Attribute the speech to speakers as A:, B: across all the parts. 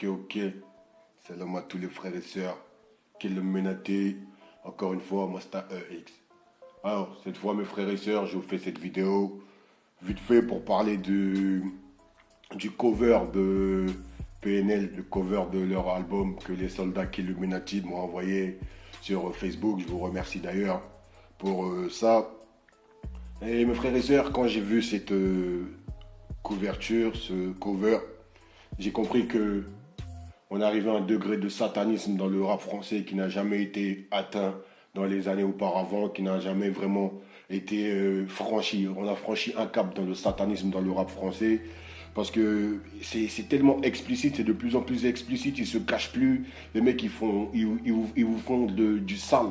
A: Ok. Salam à tous les frères et sœurs. Quel menaté. Encore une fois, Masta EX. Alors, cette fois, mes frères et sœurs, je vous fais cette vidéo vite fait pour parler du cover de PNL, le cover de leur album que les soldats Illuminati m'ont envoyé sur Facebook. Je vous remercie d'ailleurs pour ça. Et mes frères et sœurs, quand j'ai vu cette couverture, ce cover, j'ai compris que on arrivait à un degré de satanisme dans le rap français qui n'a jamais été atteint dans les années auparavant, qui n'a jamais vraiment été franchi. On a franchi un cap dans le satanisme dans le rap français parce que c'est tellement explicite, c'est de plus en plus explicite, ils se cachent plus. Les mecs, ils vous font du sale,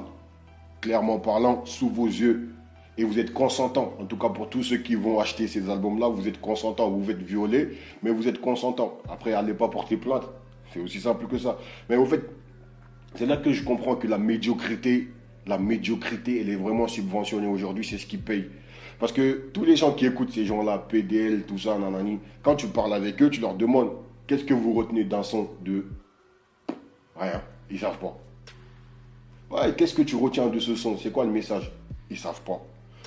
A: clairement parlant, sous vos yeux. Et vous êtes consentant, en tout cas pour tous ceux qui vont acheter ces albums-là, vous êtes consentant, vous êtes violé, mais vous êtes consentant. Après, allez pas porter plainte, c'est aussi simple que ça. Mais au fait, c'est là que je comprends que la médiocrité, elle est vraiment subventionnée aujourd'hui, c'est ce qui paye. Parce que tous les gens qui écoutent ces gens-là, PDL, tout ça, nanani, quand tu parles avec eux, tu leur demandes qu'est-ce que vous retenez d'un son de rien. Ils savent pas. Ouais, qu'est-ce que tu retiens de ce son? C'est quoi le message? Ils savent pas.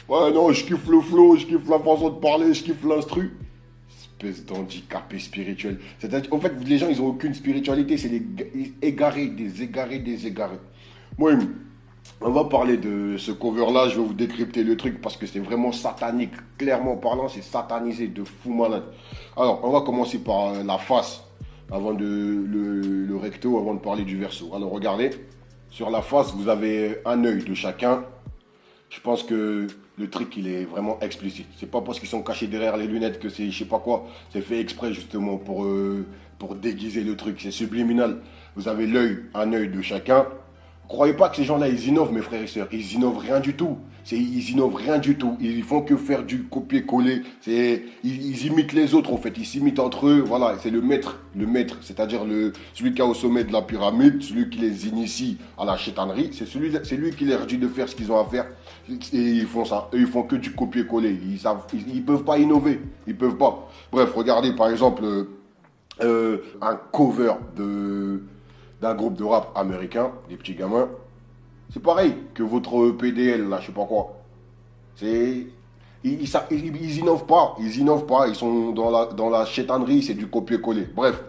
A: Ouais, non, je kiffe le flow, je kiffe la façon de parler, je kiffe l'instru. Espèce d'handicapé spirituel. C'est-à-dire, en fait, les gens, ils ont aucune spiritualité. C'est des égarés, des égarés, des égarés. Moi, on va parler de ce cover-là. Je vais vous décrypter le truc parce que c'est vraiment satanique. Clairement parlant, c'est satanisé de fou malade. Alors, on va commencer par la face, avant le recto, avant de parler du verso. Alors, regardez. Sur la face, vous avez un œil de chacun. Je pense que le truc, il est vraiment explicite. C'est pas parce qu'ils sont cachés derrière les lunettes que c'est je sais pas quoi. C'est fait exprès justement pour déguiser le truc. C'est subliminal. Vous avez un œil de chacun. Croyez pas que ces gens-là, ils innovent, mes frères et sœurs. Ils innovent rien du tout. Ils innovent rien du tout. Ils font que faire du copier-coller. Ils imitent les autres, en fait. Ils s'imitent entre eux. Voilà, c'est le maître. Le maître, c'est-à-dire celui qui est au sommet de la pyramide, celui qui les initie à la chétanerie. C'est lui qui leur dit de faire ce qu'ils ont à faire. Et ils font ça. Eux, ils font que du copier-coller. Ils peuvent pas innover. Ils peuvent pas. Bref, regardez par exemple un cover d'un groupe de rap américain, des petits gamins. C'est pareil que votre PDL, là, je sais pas quoi. C'est. Ils innovent pas, ils sont dans la chétanerie, c'est du copier-coller. Bref.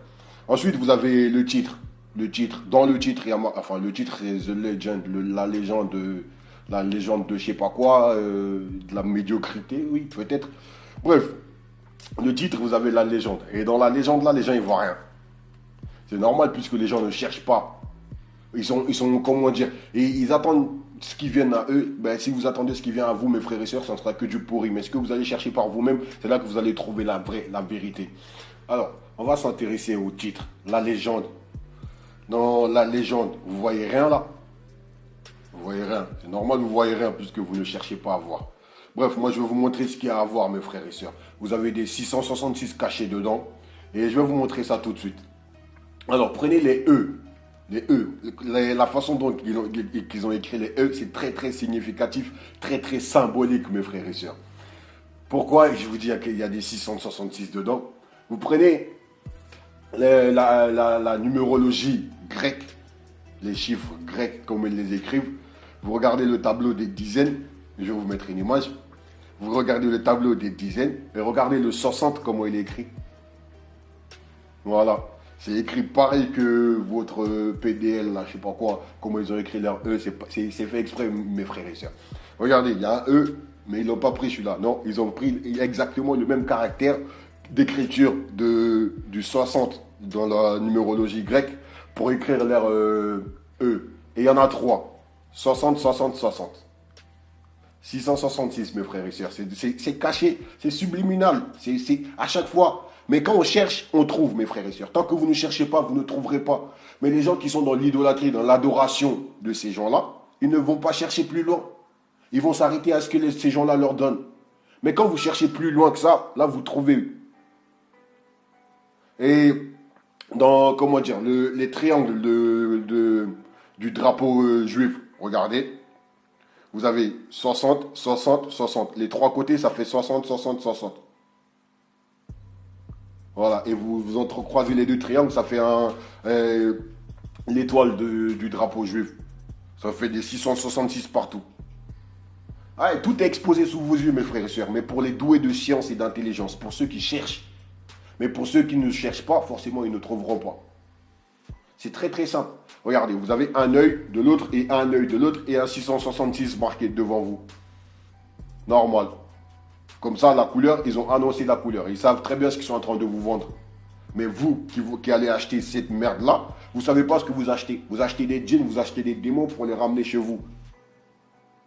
A: Ensuite, vous avez le titre. Dans le titre, il y a, enfin, le titre, c'est The Legend, la légende de je sais pas quoi, de la médiocrité, oui, peut-être. Bref, le titre, vous avez la légende. Et dans la légende, là, les gens, ils voient rien. C'est normal puisque les gens ne cherchent pas. Comment dire, et ils attendent ce qui vient à eux. Ben, si vous attendez ce qui vient à vous, mes frères et sœurs, ça ne sera que du pourri. Mais ce que vous allez chercher par vous-même, c'est là que vous allez trouver la vérité. Alors, on va s'intéresser au titre, la légende. Dans la légende, vous voyez rien là? Vous voyez rien. C'est normal, vous voyez rien puisque vous ne cherchez pas à voir. Bref, moi je vais vous montrer ce qu'il y a à voir, mes frères et sœurs. Vous avez des 666 cachés dedans. Et je vais vous montrer ça tout de suite. Alors, prenez les E. Les E. La façon dont ils ont écrit les E, c'est très très significatif, très très symbolique, mes frères et sœurs. Pourquoi je vous dis qu'il y a des 666 dedans? Vous prenez la numérologie grecque, les chiffres grecs comme ils les écrivent. Vous regardez le tableau des dizaines. Je vais vous mettre une image. Vous regardez le tableau des dizaines et regardez le 60 comment il est écrit. Voilà. C'est écrit pareil que votre PDL, là, je sais pas quoi, comment ils ont écrit leur E, c'est fait exprès, mes frères et sœurs. Regardez, il y a un E, mais ils n'ont pas pris celui-là. Non, ils ont pris exactement le même caractère d'écriture du 60 dans la numérologie grecque pour écrire leur E. Et il y en a trois. 60, 60, 60. 666, mes frères et sœurs. C'est caché, c'est subliminal. C'est à chaque fois. Mais quand on cherche, on trouve, mes frères et sœurs. Tant que vous ne cherchez pas, vous ne trouverez pas. Mais les gens qui sont dans l'idolâtrie, dans l'adoration de ces gens-là, ils ne vont pas chercher plus loin. Ils vont s'arrêter à ce que ces gens-là leur donnent. Mais quand vous cherchez plus loin que ça, là, vous trouvez. Et dans, comment dire, les triangles du drapeau juif, regardez. Vous avez 60, 60, 60. Les trois côtés, ça fait 60, 60, 60. Voilà, et vous entrecroisez les deux triangles, ça fait l'étoile du drapeau juif. Ça fait des 666 partout. Ah, et tout est exposé sous vos yeux, mes frères et sœurs. Mais pour les doués de science et d'intelligence, pour ceux qui cherchent. Mais pour ceux qui ne cherchent pas, forcément, ils ne trouveront pas. C'est très très simple. Regardez, vous avez un œil de l'autre et un œil de l'autre et un 666 marqué devant vous. Normal. Comme ça, la couleur, ils ont annoncé la couleur. Ils savent très bien ce qu'ils sont en train de vous vendre. Mais vous qui allez acheter cette merde-là, vous ne savez pas ce que vous achetez. Vous achetez des djinns, vous achetez des démons pour les ramener chez vous.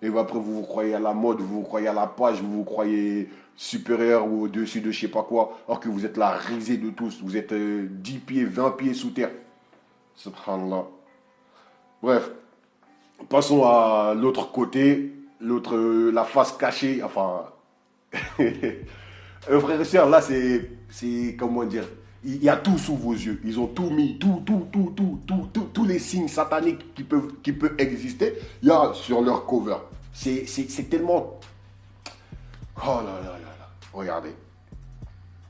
A: Et après, vous vous croyez à la mode, vous vous croyez à la page, vous vous croyez supérieur ou au-dessus de je sais pas quoi, alors que vous êtes la risée de tous. Vous êtes 10 pieds, 20 pieds sous terre. Subhanallah. Bref, passons à l'autre côté, la face cachée, enfin... frères et sœurs, là, comment dire, il y a tout sous vos yeux. Ils ont tout mis, tous les signes sataniques qui peuvent exister, il y a sur leur cover. C'est tellement... Oh là là là là. Regardez.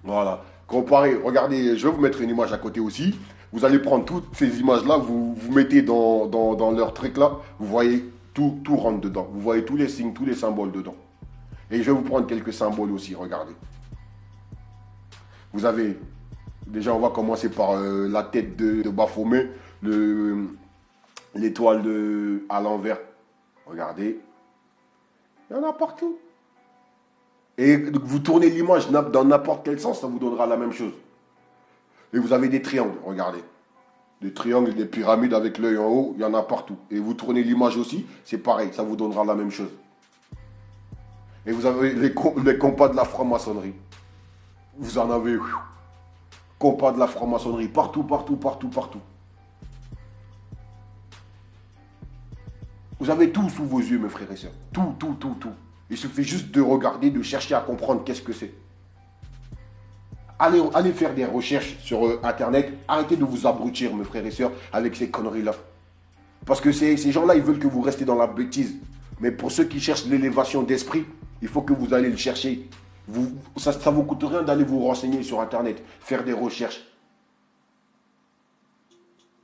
A: Voilà. Comparez, regardez, je vais vous mettre une image à côté aussi. Vous allez prendre toutes ces images-là, vous mettez dans leur truc là, vous voyez tout rentre dedans. Vous voyez tous les signes, tous les symboles dedans. Et je vais vous prendre quelques symboles aussi, regardez. Vous avez, déjà on va commencer par la tête de Baphomet, l'étoile à l'envers. Regardez. Il y en a partout. Et vous tournez l'image dans n'importe quel sens, ça vous donnera la même chose. Et vous avez des triangles, regardez. Des triangles, des pyramides avec l'œil en haut, il y en a partout. Et vous tournez l'image aussi, c'est pareil, ça vous donnera la même chose. Et vous avez les compas de la franc-maçonnerie. Vous en avez, compas de la franc-maçonnerie, partout, partout, partout, partout. Vous avez tout sous vos yeux, mes frères et sœurs. Tout, tout, tout, tout. Il suffit juste de regarder, de chercher à comprendre qu'est-ce que c'est. Allez faire des recherches sur Internet. Arrêtez de vous abrutir, mes frères et sœurs, avec ces conneries-là. Parce que ces gens-là, ils veulent que vous restez dans la bêtise. Mais pour ceux qui cherchent l'élévation d'esprit, il faut que vous allez le chercher. Ça ne vous coûte rien d'aller vous renseigner sur Internet, faire des recherches.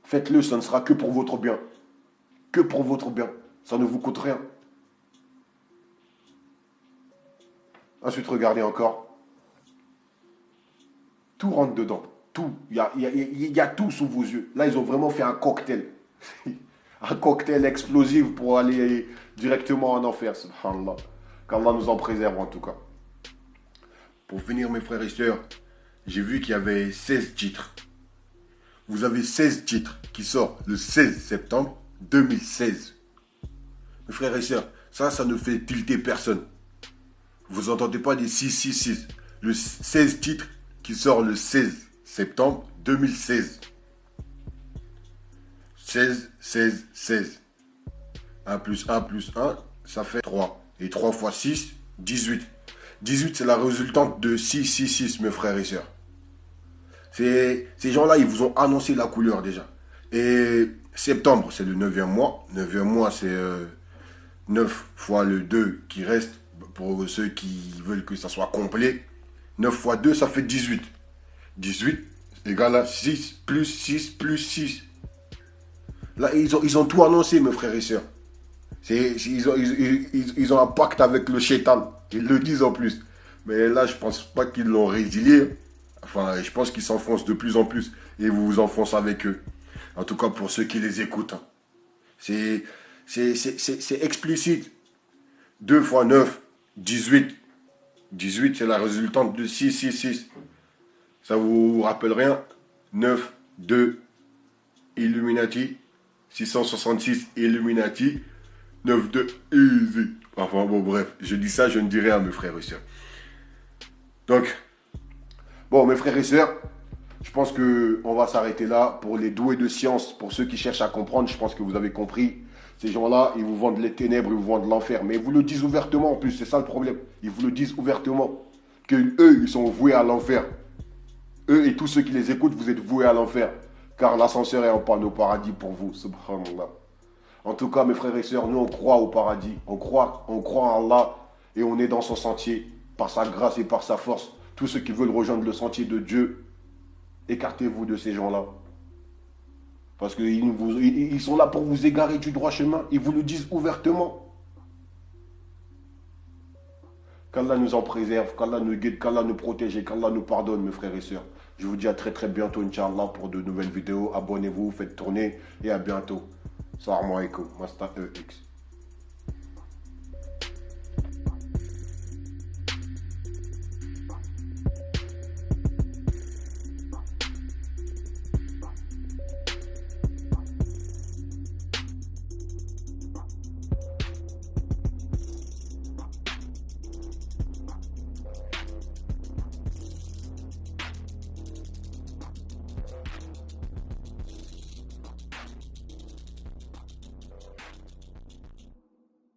A: Faites-le, ça ne sera que pour votre bien. Que pour votre bien. Ça ne vous coûte rien. Ensuite, regardez encore. Tout rentre dedans. Tout. Il y a tout sous vos yeux. Là, ils ont vraiment fait un cocktail. Un cocktail explosif pour aller directement en enfer. Subhanallah. Qu'Allah nous en préserve en tout cas. Pour finir, mes frères et sœurs, j'ai vu qu'il y avait 16 titres. Vous avez 16 titres qui sortent le 16 septembre 2016. Mes frères et sœurs, ça ne fait tilter personne. Vous n'entendez pas des 666. Le 16 titres qui sort le 16 septembre 2016. 16, 16, 16. 1 plus 1 plus 1, ça fait 3. Et 3 fois 6, 18. 18, c'est la résultante de 666, mes frères et sœurs. Ces gens-là, ils vous ont annoncé la couleur déjà. Et septembre, c'est le 9e mois. 9e mois, c'est 9 fois le 2 qui reste. Pour ceux qui veulent que ça soit complet. 9 fois 2, ça fait 18. 18 égale à 6 plus 6 plus 6. Là, ils ont tout annoncé, mes frères et sœurs. Ils ont un pacte avec le shaitan. Ils le disent en plus. Mais là, je pense pas qu'ils l'ont résilié. Enfin, je pense qu'ils s'enfoncent de plus en plus. Et vous vous enfoncez avec eux. En tout cas, pour ceux qui les écoutent. C'est explicite. 2 fois 9, 18. 18, c'est la résultante de 666. Ça vous rappelle rien? 9, 2, Illuminati. 666, Illuminati. 9, 2, easy. Enfin bon, bref, je dis ça, je ne dis rien, mes frères et sœurs. Donc, bon, mes frères et sœurs, je pense qu'on va s'arrêter là. Pour les doués de science, pour ceux qui cherchent à comprendre, je pense que vous avez compris. Ces gens-là, ils vous vendent les ténèbres, ils vous vendent l'enfer. Mais ils vous le disent ouvertement en plus, c'est ça le problème. Ils vous le disent ouvertement. Que eux, ils sont voués à l'enfer. Eux et tous ceux qui les écoutent, vous êtes voués à l'enfer. Car l'ascenseur est en panne au paradis pour vous. Subhanallah. En tout cas, mes frères et sœurs, nous, on croit au paradis. On croit en Allah et on est dans son sentier. Par sa grâce et par sa force. Tous ceux qui veulent rejoindre le sentier de Dieu, Écartez-vous de ces gens-là. Parce qu'ils sont là pour vous égarer du droit chemin. Ils vous le disent ouvertement. Qu'Allah nous en préserve, qu'Allah nous guide, qu'Allah nous protège et qu'Allah nous pardonne, mes frères et sœurs. Je vous dis à très très bientôt, Inch'Allah, pour de nouvelles vidéos. Abonnez-vous, faites tourner et à bientôt. Salam alaikum, Masta EX.